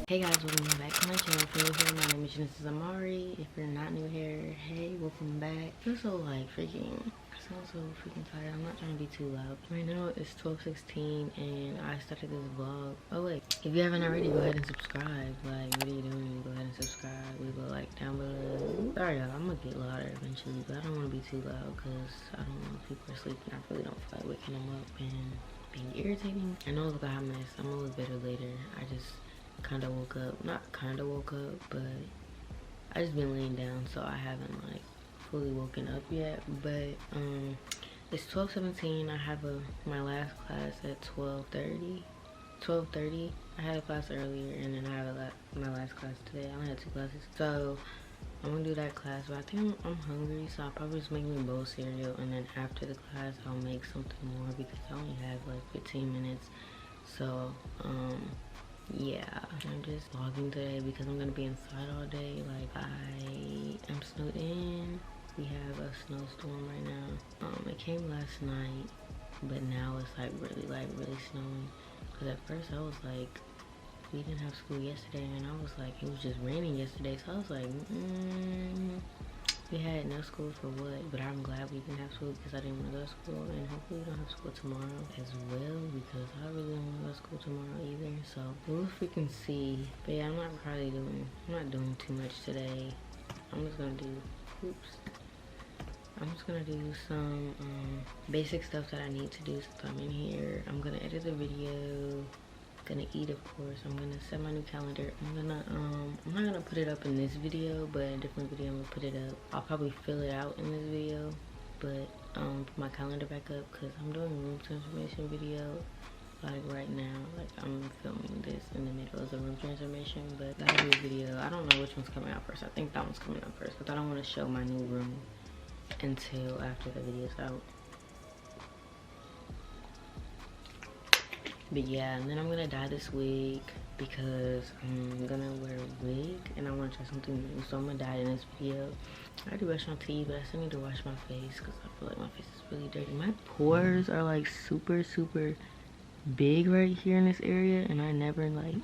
Hey guys, welcome back to my channel. If you're new here, my name is Genesis Amari. If you're not new here, hey, welcome back. I feel so like freaking, I sound so freaking tired. I'm not trying to be too loud. Right now it's 12:16 and I started this vlog. Oh wait, if you haven't already, go ahead and subscribe. Like, what are you doing? Go ahead and subscribe. Leave a like down below. Sorry y'all, I'm gonna get louder eventually, but I don't want to be too loud because I don't know if people are sleeping. I really don't feel like waking them up and being irritating. I know I look a hot mess. I'm gonna look better later. I just kind of woke up, not kind of woke up, but I just been laying down, so I haven't like fully woken up yet. But it's 12:17. I have my last class at 12:30. I had a class earlier and then I have my last class today. I only had 2 classes, so I'm gonna do that class. But I think I'm hungry, so I'll probably just make me a bowl of cereal, and then after the class I'll make something more because I only have like 15 minutes. So yeah, I'm just vlogging today because I'm gonna be inside all day. Like, I am snowed in. We have a snowstorm right now. It came last night, but now it's like really snowing. Cause at first I was like, we didn't have school yesterday, and I was like, it was just raining yesterday, so I was like, we had no school for what? But I'm glad we didn't have school because I didn't want to go to school, and hopefully we don't have school tomorrow as well because I really don't want to go to school tomorrow either. So we'll freaking see. But yeah, I'm not doing too much today. I'm just gonna do some basic stuff that I need to do since I'm in here. I'm gonna edit the video. Gonna eat, of course. I'm gonna set my new calendar. I'm not gonna put it up in this video, but in a different video I'm gonna put it up. I'll probably fill it out in this video, but put my calendar back up because I'm doing a room transformation video like right now. Like, I'm filming this in the middle of the room transformation, but that'll be a video. I don't know which one's coming out first. I think that one's coming out first because I don't want to show my new room until after the video's out. But yeah, and then I'm gonna dye this wig because I'm gonna wear a wig and I want to try something new, so I'm gonna dye it in this video. I already brushed my teeth, but I still need to wash my face because I feel like my face is really dirty. My pores are like super big right here in this area, and I never like,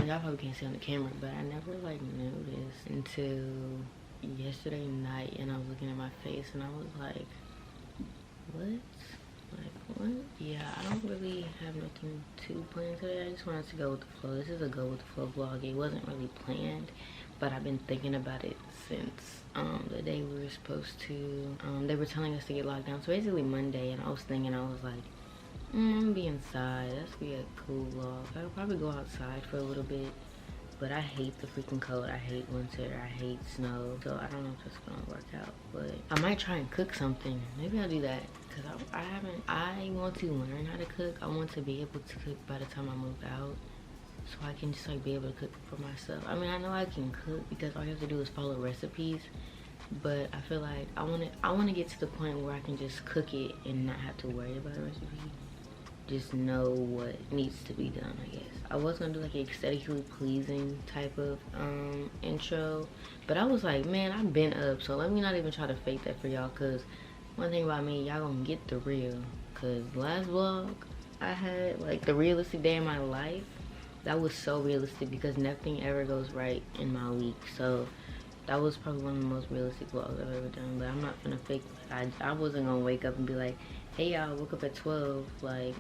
y'all probably can't see on the camera, but I never like noticed until yesterday night, and I was looking at my face and I was like, what? Like, what? Yeah, I don't really have nothing too planned today. I just wanted to go with the flow. This is a go with the flow vlog. It wasn't really planned, but I've been thinking about it since the day we were supposed to, they were telling us to get locked down. So basically Monday, and I was thinking, I was like, I'm gonna be inside. That's gonna be a cool vlog. I'll probably go outside for a little bit, but I hate the freaking cold. I hate winter. I hate snow. So I don't know if it's gonna work out, but I might try and cook something. Maybe I'll do that because I want to learn how to cook. I want to be able to cook by the time I move out, so I can just like be able to cook for myself. I mean, I know I can cook because all you have to do is follow recipes, but I feel like I want to get to the point where I can just cook it and not have to worry about a recipe. Just know what needs to be done, I guess. I was gonna do like an aesthetically pleasing type of intro, but I was like, man, I've been up, so let me not even try to fake that for y'all, because one thing about me, y'all gonna get the real. Because last vlog I had, like the realistic day in my life, that was so realistic because nothing ever goes right in my week. So that was probably one of the most realistic vlogs I've ever done. But I'm not gonna fake it. I wasn't gonna wake up and be like, hey y'all, woke up at 12. Like,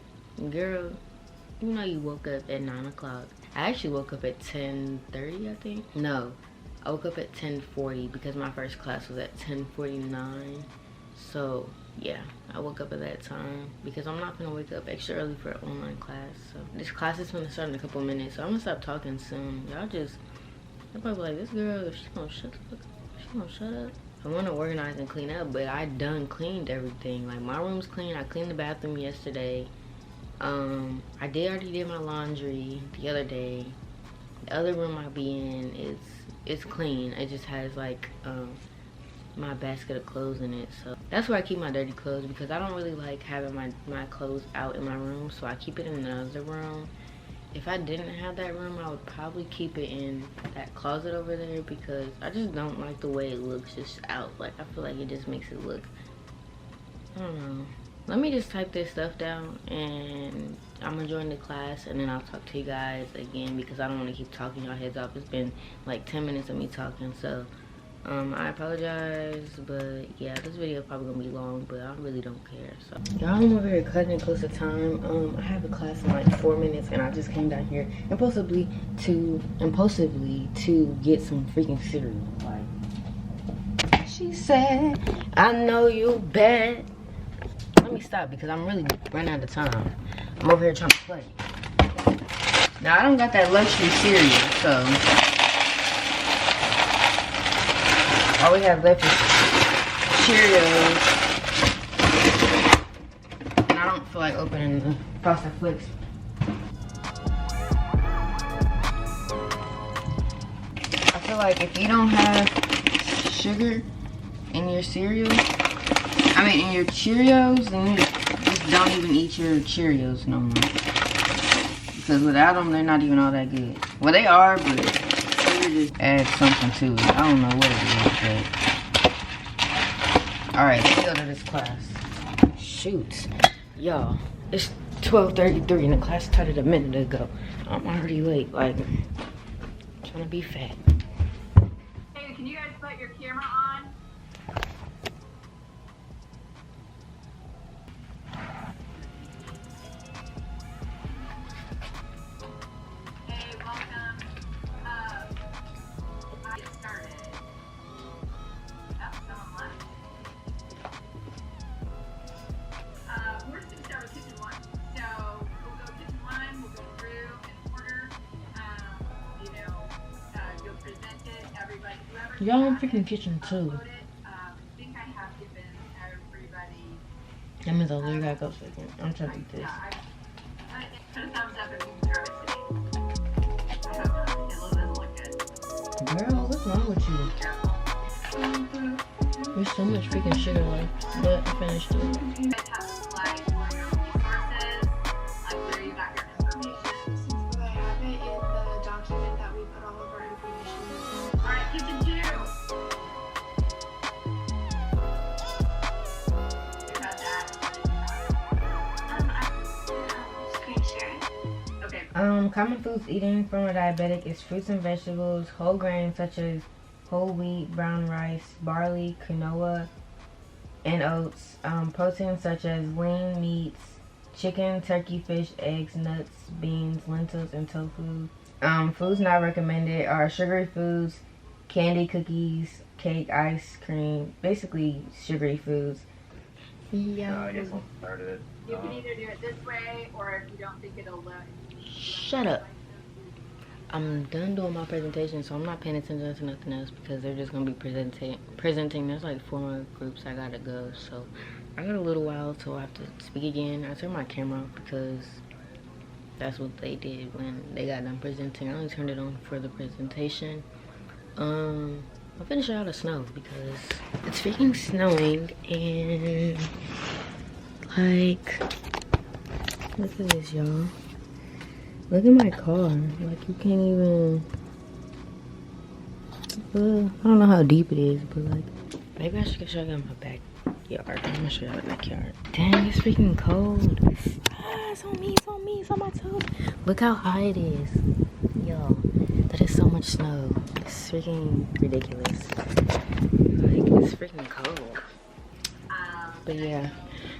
girl, you know you woke up at 9 o'clock. I actually woke up at 10:30, I think. No, I woke up at 10:40 because my first class was at 10:49. So yeah, I woke up at that time because I'm not gonna wake up extra early for an online class. So this class is gonna start in a couple minutes, so I'm gonna stop talking soon. Y'all probably like, this girl, she gonna shut up. I want to organize and clean up, but I done cleaned everything. Like, my room's clean. I cleaned the bathroom yesterday. I already did my laundry the other day. The other room I be in is clean. It just has like my basket of clothes in it, so that's where I keep my dirty clothes because I don't really like having my clothes out in my room, so I keep it in another room. If I didn't have that room, I would probably keep it in that closet over there because I just don't like the way it looks just out. Like, I feel like it just makes it look, I don't know. Let me just type this stuff down and I'm gonna join the class and then I'll talk to you guys again because I don't want to keep talking y'all heads off. It's been like 10 minutes of me talking, so I apologize, but yeah, this video probably gonna be long, but I really don't care. So y'all, I'm over here cutting it close to time. I have a class in like 4 minutes and I just came down here impulsively to get some freaking cereal. Like, she said, I know you bet. Let me stop because I'm really running out of time. I'm over here trying to play. Now I don't got that luxury cereal, so all we have left is Cheerios, and I don't feel like opening the Frosted Flakes. I feel like if you don't have sugar in your cereal, in your Cheerios, then you just don't even eat your Cheerios no more. Because without them, they're not even all that good. Well, they are, but sugar just adds something to it. I don't know what it is, but... Alright, let's go to this class. Shoot. Y'all, it's 12:33 and the class started a minute ago. I'm already late, like, trying to be fat. Hey, can you guys put your camera on? Y'all in freaking kitchen too. That means I'll literally gotta go second. I'm trying to eat this. Girl, what's wrong with you? There's so much freaking sugar left, but I finished it. Common foods eating from a diabetic is fruits and vegetables, whole grains such as whole wheat, brown rice, barley, quinoa, and oats. Proteins such as lean meats, chicken, turkey, fish, eggs, nuts, beans, lentils, and tofu. Foods not recommended are sugary foods, candy, cookies, cake, ice cream, basically sugary foods. Yeah. I guess I'll start it. You can either do it this way, or if you don't think it'll load. Shut up. I'm done doing my presentation, so I'm not paying attention to nothing else because they're just gonna be presenting. There's like 4 more groups I gotta go, so I got a little while till I have to speak again. I turned my camera off because that's what they did when they got done presenting. I only turned it on for the presentation. I'll finish out of snow because it's freaking snowing, and like, look at this, y'all. Look at my car. Like, you can't even... I don't know how deep it is, but like... Maybe I should show you my backyard. I'm gonna show you the backyard. Dang, it's freaking cold. Ah, it's on me, it's on me, it's on my toes. Look how high it is. Yo, that is so much snow. It's freaking ridiculous. Like, it's freaking cold. But yeah.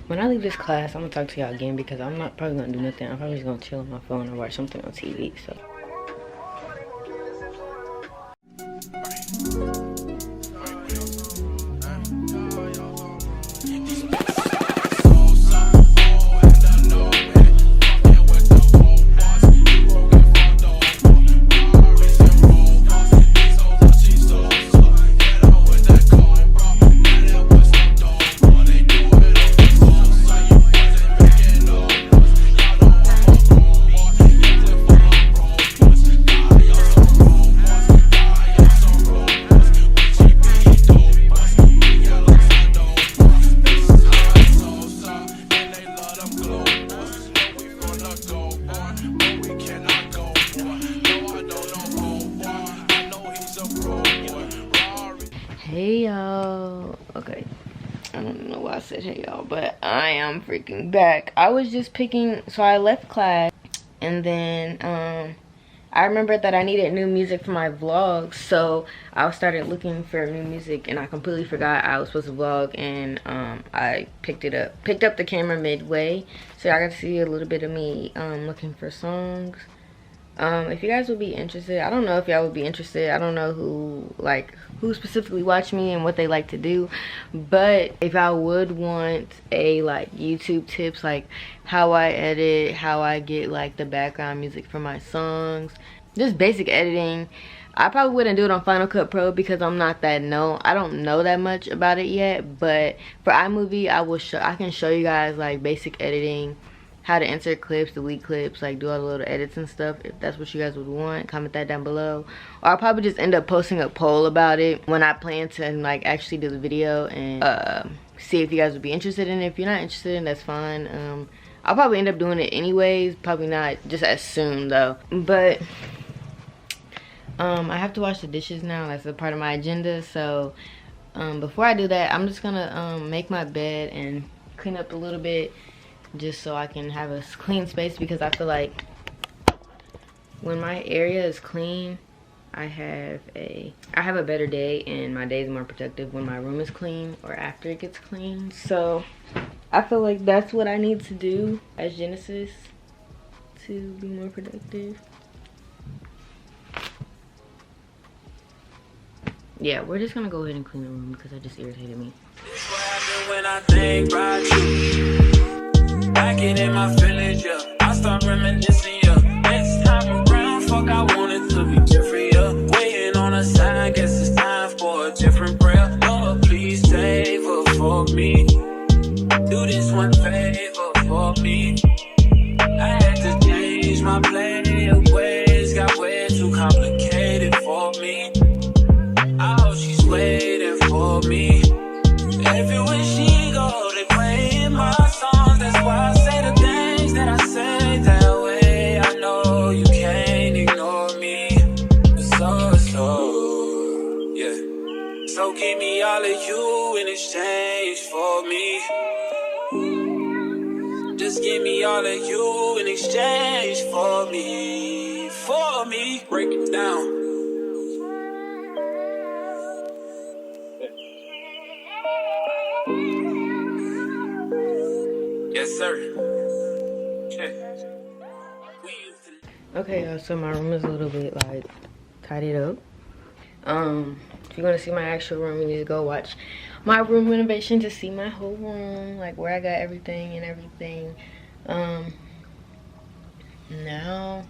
When I leave this class, I'm gonna talk to y'all again because I'm not probably gonna do nothing. I'm probably just gonna chill on my phone or watch something on TV. So. message, hey y'all, but I am freaking back. I was just picking, so I left class, and then I remembered that I needed new music for my vlog, so I started looking for new music, and I completely forgot I was supposed to vlog, and I picked up the camera midway, so I got to see a little bit of me looking for songs. If you guys would be interested, I don't know if y'all would be interested. I don't know who specifically watch me and what they like to do, but if I would want a like YouTube tips, like how I edit, how I get like the background music for my songs, just basic editing, I probably wouldn't do it on Final Cut Pro because I'm not that I don't know that much about it yet. But for iMovie, I can show you guys like basic editing, how to insert clips, delete clips, like do all the little edits and stuff. If that's what you guys would want, comment that down below. Or I'll probably just end up posting a poll about it when I plan to like actually do the video, and see if you guys would be interested in it. If you're not interested in it, that's fine. I'll probably end up doing it anyways, probably not just as soon though. But I have to wash the dishes now. That's a part of my agenda. So before I do that, I'm just gonna make my bed and clean up a little bit, just so I can have a clean space, because I feel like when my area is clean, I have a better day, and my day is more productive when my room is clean or after it gets clean. So I feel like that's what I need to do as Genesis to be more productive. Yeah, we're just gonna go ahead and clean the room because that just irritated me. When I think about you, I get in my feelings, yeah. I start reminiscing, yeah. Next time around, fuck, I want it to be different, yeah. Waiting on a sign, guess it's time for a different prayer. Lord, please save her for me. Do this one favor for me. I had to change my plan of ways, got way too complicated for me. I hope she's waiting for me. Everywhere she go, they playing my songs. That's why I say the things that I say that way. I know you can't ignore me. So, yeah. So give me all of you in exchange for me. Just give me all of you in exchange for me. For me. Break it down. Yes, sir. Okay, y'all, so my room is a little bit like tidied up. If you want to see my actual room, you need to go watch my room renovation to see my whole room, like where I got everything and everything. Now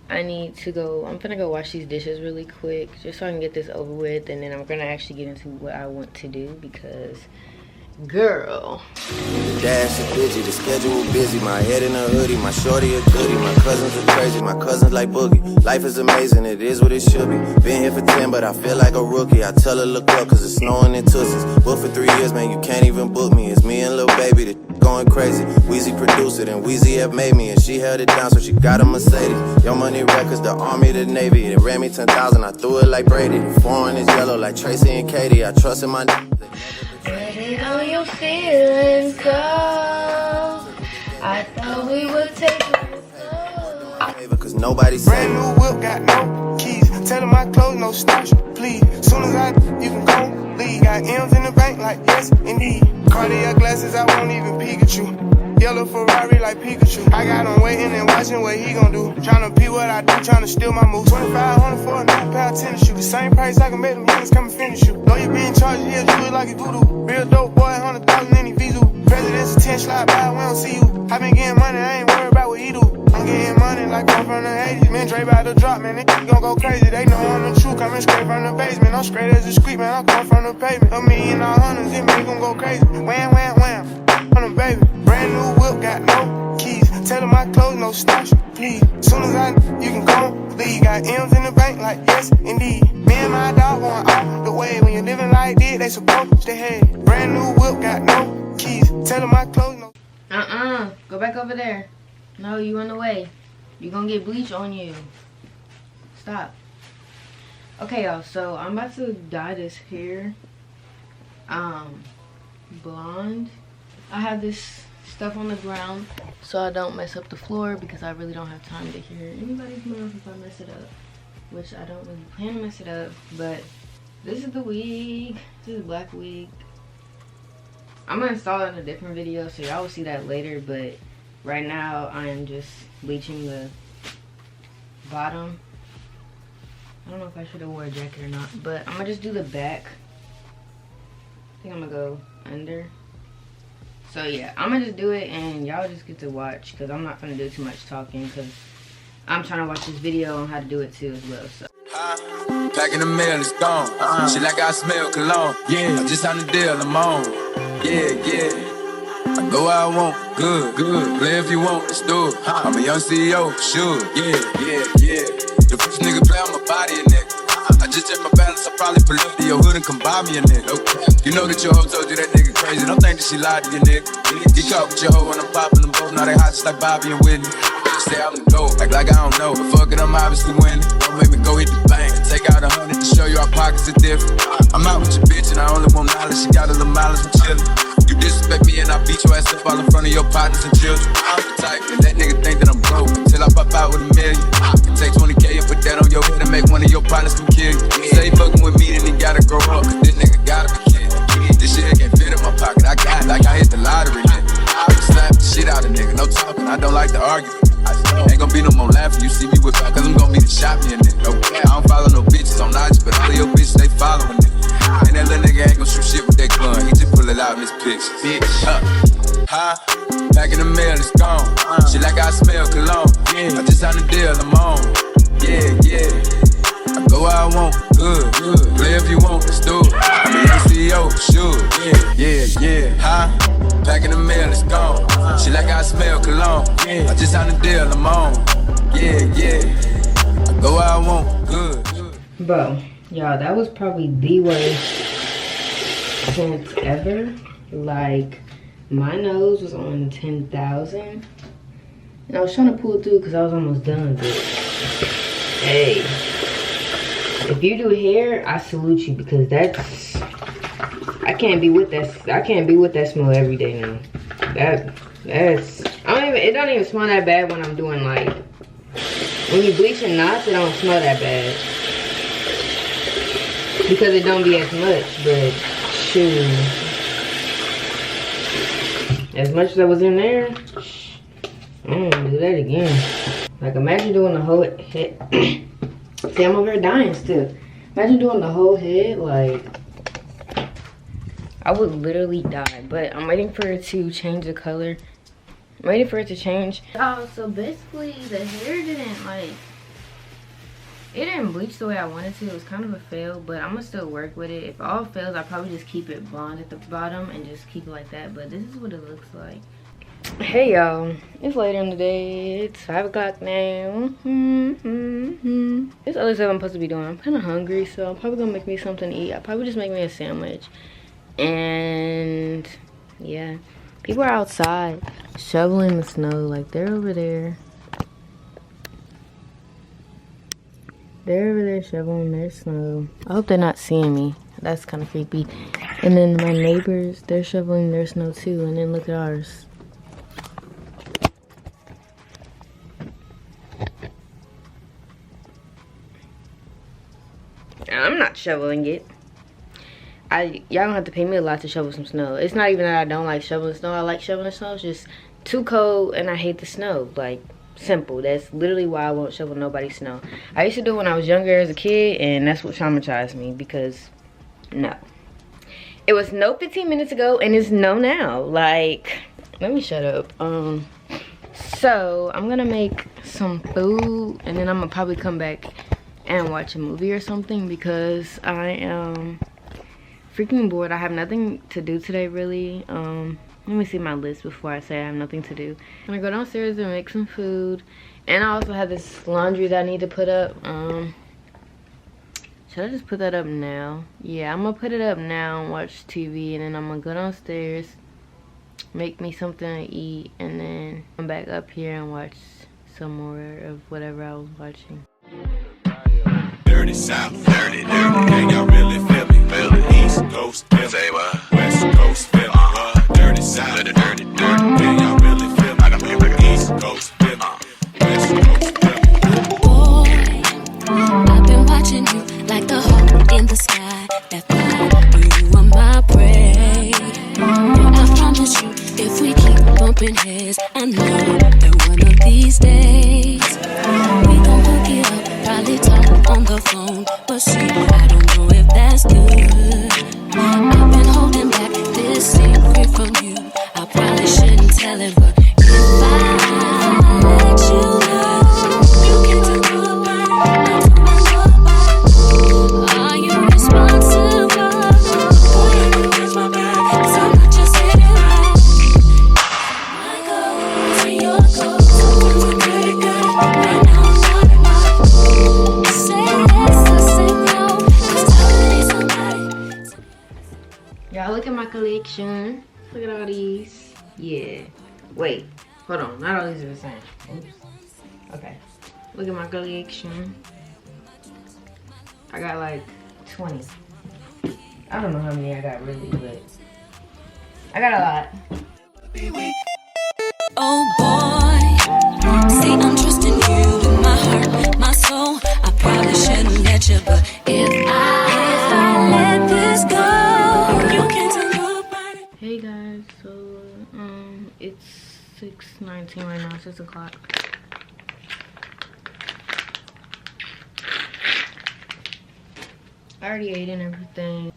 I need to go, I'm gonna go wash these dishes really quick just so I can get this over with, and then I'm gonna actually get into what I want to do, because girl, the dash is busy, the schedule busy. My head in a hoodie, my shorty a goodie. My cousins are crazy, my cousins like boogie. Life is amazing, it is what it should be. Been here for 10, but I feel like a rookie. I tell her look up, cause it's snowing in Tussies. Booked for 3 years, man, you can't even book me. It's me and Lil Baby, the going crazy. Weezy produced it, and Weezy have made me, and she held it down, so she got a Mercedes. Young Money Records, the Army, the Navy. It ran me 10,000, I threw it like Brady. The foreign is yellow like Tracy and Katie. I trust in my how your feelings go. I thought we would take it slow. Cause nobody said brand new whip, got no keys. Tell them my clothes, no starch, please. Soon as I, you can go leave. Got M's in the bank, like yes, indeed. Cartier glasses, I won't even peek at you. Yellow Ferrari like Pikachu. I got him waiting and watching what he gon' do. Tryna pee what I do, tryna steal my moves. 2,500 for a new pair of tennis shoes. The same price I can make them youngins come and finish you. Know you being charged, he'll do it like he voodoo. Real dope boy, 100,000 in his visa. President's attention, slide by, we don't see you. I been getting money, I ain't worried about what he do. I'm getting money like I'm from the 80s. Man, Dre about to drop, man, they gon' go crazy. They know I'm the truth, coming straight from the basement. I'm straight as a street, man, I come from the pavement. A million all hundreds, it make them go crazy. Wham, wham, wham, on them, baby. Brand new whip, got no keys. Tell them my clothes, no starch, please. Soon as I, you can go leave. Got M's in the bank, like yes, indeed. Me and my dog going all the way. When you're living like this, they supposed to have. Brand new whip, got no keys. Tell them my clothes, no. Go back over there. No, you on the way. You gonna get bleach on you. Stop. Okay, y'all, so I'm about to dye this hair. blonde. I have this stuff on the ground so I don't mess up the floor because I really don't have time to hear anybody's mouth if I mess it up, which I don't really plan to mess it up. But this is the wig. This is a black wig. I'm gonna install it in a different video, so y'all will see that later. But right now I am just bleaching the bottom. I don't know if I should have wore a jacket or not, but I'm gonna just do the back. I think I'm gonna go under. So yeah, I'm gonna just do it and y'all just get to watch, because I'm not gonna do too much talking because I'm trying to watch this video on how to do it too as well. So Back in the mail, it's gone. Shit like I smell cologne. Yeah, I just signed the deal, I'm on. Yeah, yeah. I go where I want, good, good. Play if you want, let's do it. I'm a young CEO, sure. Yeah, yeah, yeah. The first nigga play on my body, a nigga. I just check my balance, I probably pull up to your hood and come buy me a nigga. Okay. You know that your hoe told you that nigga crazy. Don't think that she lied to you, nigga. Get caught with your hoe when I'm popping them both. Now they hot just like Bobby and Whitney. Say I'm the GOAT, act like I don't know. But fuck it, I'm obviously winning. Don't make me go hit the bank and take out 100 to show you our pockets are different. I'm out with your bitch and I only want knowledge. She got a little mileage, I'm chillin'. You disrespect me and I beat your ass up all in front of your partners and children. I'm the type that that nigga think that I'm broke until I pop out with $1 million. You take 20K and put that on your head and make one of your partners come kill you. Say he fucking with me, then he gotta grow up, cause this nigga gotta be kidding. This shit can't fit in my pocket. I got it like I hit the lottery, nigga. I would slap the shit out of nigga. No talking, I don't like to argue. Ain't gon' be no more laughing. You see me whip out, cause I'm gon' be the shot me a nigga. Okay. I don't follow no bitches on IG, but all of your bitches, they following me. And that little nigga ain't gon' shoot shit with that gun. He just pull it out in his pictures. Bitch, back in the mail, it's gone. Shit like I smell cologne. I just signed the deal, I'm on. Yeah, yeah. I go where I want, good, good. Play if you want, let's do it. I'm a young CEO, sure. Yeah, yeah, yeah. Back in the mail, it's gone. Shit like I smell cologne. I just signed the deal, I'm on. Yeah, yeah. I go where I want, good, good. bro, y'all, that was probably the worst sense ever. Like, my nose was on 10,000 and I was trying to pull it through because I was almost done, but hey, if you do hair, I salute you, because that's, I can't be with that smell every day now. That's it don't even smell that bad when I'm doing, like, when you bleaching knots, it don't smell that bad because it don't be as much. But shoot, as much as I was in there, I don't want to do that again. Like, imagine doing the whole head. See, I'm over here dying still. Imagine doing the whole head. Like, I would literally die. But I'm waiting for it to change the color. I'm waiting for it to change. Oh, so basically the hair didn't, like, it didn't bleach the way I wanted to. It was kind of a fail, but I'm gonna still work with it. If all fails, I'll probably just keep it blonde at the bottom and just keep it like that. But this is what it looks like. Hey y'all, it's later in the day. It's 5 o'clock now. This other stuff I'm supposed to be doing. I'm kind of hungry, so I'm probably gonna make me something to eat. I'll probably just make me a sandwich. And yeah, people are outside shoveling the snow. Like, they're over there. They're over there shoveling their snow. I hope they're not seeing me. That's kind of creepy. And then my neighbors, they're shoveling their snow too. And then look at ours. I'm not shoveling it. Y'all don't have to pay me a lot to shovel some snow. It's not even that I don't like shoveling snow. I like shoveling snow. It's just too cold and I hate the snow. Like, simple. That's literally why I won't shovel nobody's snow. I used to do it when I was younger as a kid, and that's what traumatized me, because no. It was no 15 minutes ago and it's no now. Like, let me shut up. So I'm gonna make some food and then I'm gonna probably come back and watch a movie or something, because I am freaking bored. I have nothing to do today, really. Let me see my list before I say I have nothing to do. I'm gonna go downstairs and make some food, and I also have this laundry that I need to put up. Should I just put that up now? Yeah, I'm gonna put it up now and watch TV, and then I'm gonna go downstairs, make me something to eat, and then come back up here and watch some more of whatever I was watching. Dirty South, dirty, can y'all really feel me? Feel the East Coast, feel West Coast, feel South. Dirty, dirty, dirty. Yeah, y'all really feel me. I got people East Coast feel me. West Coast feel me. Boy, I've been watching you like the hawk in the sky. That fly, you are my prey. Boy, I promise you, if we keep bumping heads, I know that one of these days we gon' hook it up, probably talk on the phone. But see, I don't know if that's good. I've been holding back this secret from you. I probably shouldn't tell it, but if I let you know, you can do nobody. Are you responsible? Boy, you my back, so I'm not just sitting around. My goals and your goals, we're pretty good. Right now I'm not. Say yes or say no, 'cause telling somebody. Y'all look at my collection. Look at all these. Yeah. Wait. Hold on. Not all these are the same. Oops. Okay. Look at my collection. I got like 20. I don't know how many I got really, but I got a lot. Oh boy, see I'm trusting you with my heart, my soul. I probably shouldn't let you, but if I let this go, you can't tell nobody. Hey guys, so it's 6:19 right now, 6 o'clock. I already ate and everything.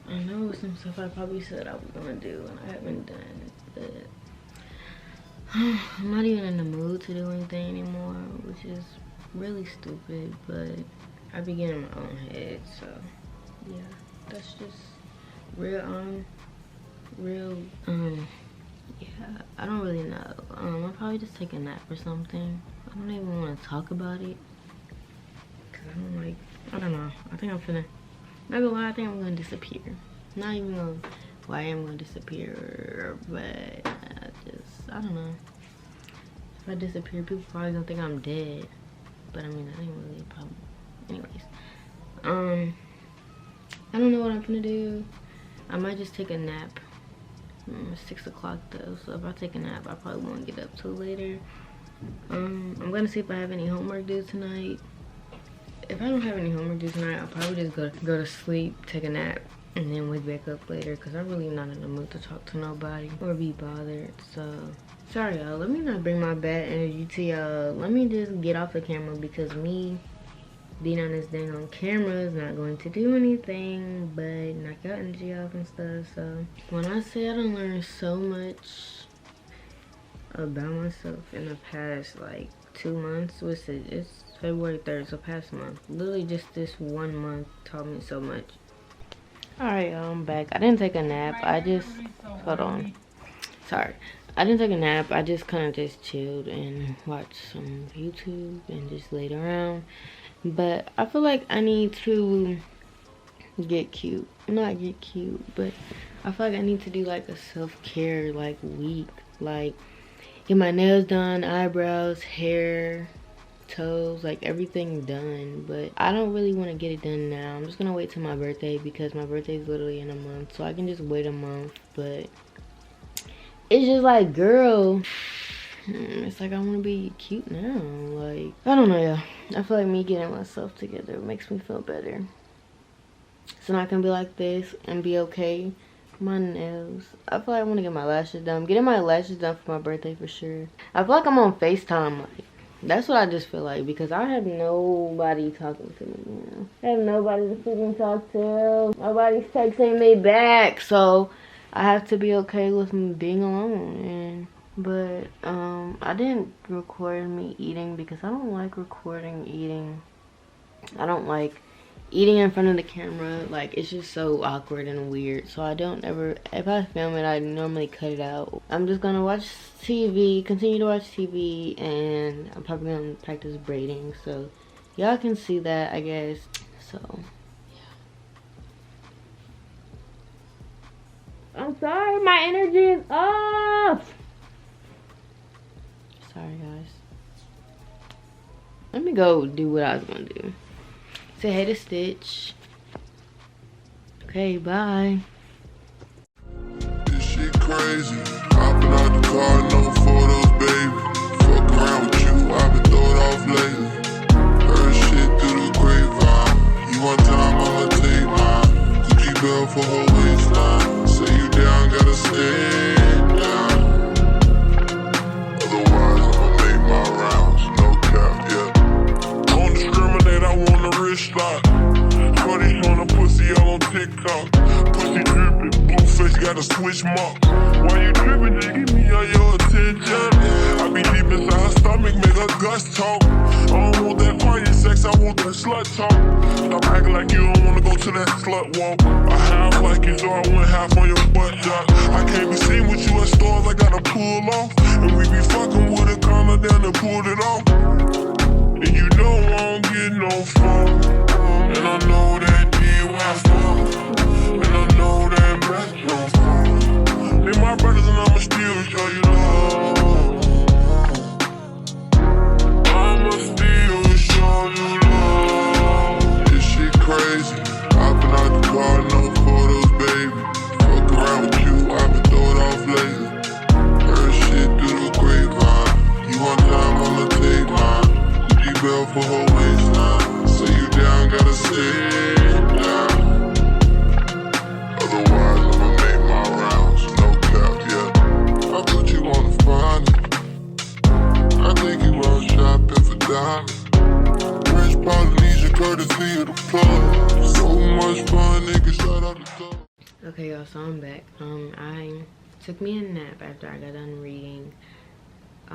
I know some stuff I probably said I was gonna do and I haven't done, but I'm not even in the mood to do anything anymore, which is really stupid, but I be getting in my own head, so yeah, that's just real, yeah, I don't really know. I'll probably just take a nap or something. I don't even want to talk about it, cause I don't know, I think I'm finna, not gonna lie, I think I'm gonna disappear. Not even gonna, well, I am gonna disappear, but I don't know. If I disappear, people probably gonna think I'm dead, but I mean, that ain't really a problem. Anyways, I don't know what I'm gonna do. I might just take a nap. It's 6 o'clock though, so if I take a nap, I probably won't get up till later. I'm gonna see if I have any homework due tonight. If I don't have any homework due tonight, I'll probably just go to sleep, take a nap, and then wake back up later, because I'm really not in the mood to talk to nobody or be bothered. So sorry y'all, let me not bring my bad energy to y'all. Let me just get off the camera, because me being on this dang on camera is not going to do anything but knock your energy off and stuff. So when I say I done learned so much about myself in the past like 2 months, what's it, it's February 3rd, so past month, literally just this 1 month taught me so much. Alright, I'm back. I didn't take a nap, I just, hold on, sorry, I didn't take a nap. I just kind of just chilled and watched some YouTube and just laid around. But I feel like I need to get cute. Not get cute, but I feel like I need to do like a self-care like week. Like get my nails done, eyebrows, hair, toes, like everything done. But I don't really want to get it done now. I'm just gonna wait till my birthday, because my birthday is literally in a month, so I can just wait a month. But it's just like, girl, it's like I want to be cute now. Like, I don't know, yeah. I feel like me getting myself together makes me feel better. So now I can be like this and be okay. My nails, I feel like I want to get my lashes done. I'm getting my lashes done for my birthday for sure. I feel like I'm on FaceTime. Like, that's what I just feel like, because I have nobody talking to me, you know. I have nobody to freaking talk to. Nobody's texting me back, so I have to be okay with me being alone. But I didn't record me eating, because I don't like recording eating. I don't like eating in front of the camera. Like, it's just so awkward and weird, so I don't ever, if I film it, I normally cut it out. I'm just gonna watch TV, continue to watch TV, and I'm probably gonna practice braiding, so y'all can see that, I guess. So yeah, I'm sorry, my energy is off. Sorry guys, let me go do what I was gonna do. Say hey to Stitch. Okay, bye. This shit crazy. Hopping out the car, no photos, baby. Fuck around with you, I've been throwed off lately. Heard shit through the grapevine. You one time, I'ma take mine. Gucci belt for her waistline. Say you down, gotta stay down. Otherwise, I'ma make my rounds. No cap, yeah. Don't discriminate, I want a wrist lock. Shorty showing a pussy all on TikTok. Pussy drippin', blue face got a switch mark. Why you trippin', just give me all your attention. I be deep inside her stomach, make her guts talk. I don't want that quiet sex, I want that slut talk. Stop acting like you don't wanna go to that slut walk. I half like you, so I went half on your butt job. I can't be seen with you at stores, I gotta pull off. And we be fucking with a collar down and pulled it off. And you know I don't get no phone. And I know that D-Wi-Fi. And I know that Metro. They my brothers and I'ma still show you love. I'ma still show you love. This shit crazy. Hopping out the car, no photos, baby. Fuck around with you, I've been throwed off lately. Heard shit through the grapevine. You one time, I'ma take mine. Gucci belt for her waistline. Say you down, gotta stay down. Otherwise, I'ma make my rounds. No cap, yeah. I put you on the finest. I think you out shopping for diamonds. French Polynesia, courtesy of the plug. So much fun, nigga, shout out the club. Okay, y'all, so I'm back. I took me a nap after I got done reading. I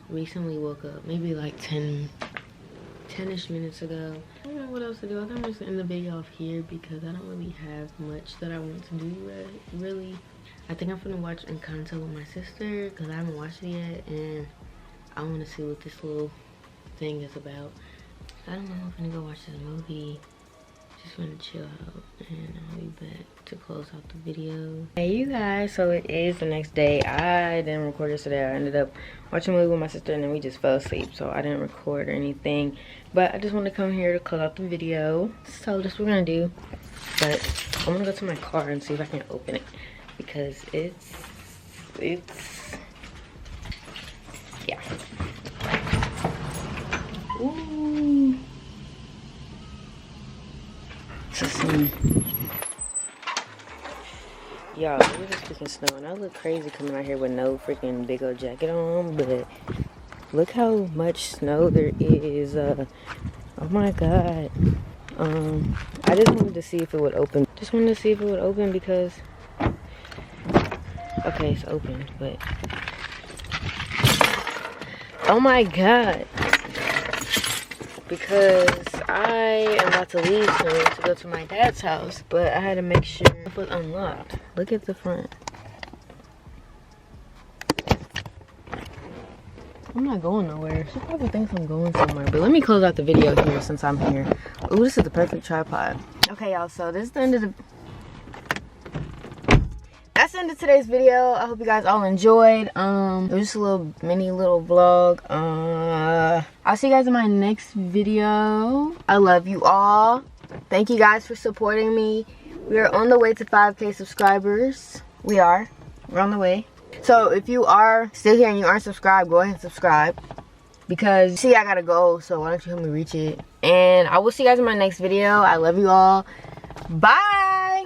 recently woke up, maybe like 10-ish minutes ago. I don't know what else to do. I think I'm just gonna end the video off here because I don't really have much that I want to do, really. I think I'm gonna watch Encanto with my sister because I haven't watched it yet, and I want to see what this little thing is about. I don't know if I'm gonna go watch this movie. Just want to chill out, and I'll be back to close out the video. Hey you guys, so it is the next day. I didn't record this today. I ended up watching a movie with my sister and then we just fell asleep, so I didn't record or anything. But I just want to come here to close out the video. So that's what we're gonna do. But I'm gonna go to my car and see if I can open it because it's yeah. Ooh. Y'all, look at this freaking snow, and I look crazy coming out here with no freaking big old jacket on, but look how much snow there is. Oh my god. I just wanted to see if it would open. Just wanted to see if it would open because okay, it's open, but oh my god. Because I am about to leave soon to go to my dad's house, but I had to make sure it was unlocked. Look at the front. I'm not going nowhere. She probably thinks I'm going somewhere, but let me close out the video here since I'm here. Ooh, this is the perfect tripod. Okay, y'all, so this is the end of the... That's the end of today's video. I hope you guys all enjoyed. It was just a little mini vlog. I'll see you guys in my next video. I love you all. Thank you guys for supporting me. We are on the way to 5K subscribers. We're on the way. So if you are still here and you aren't subscribed, go ahead and subscribe. Because see, I gotta go, so why don't you help me reach it? And I will see you guys in my next video. I love you all. Bye.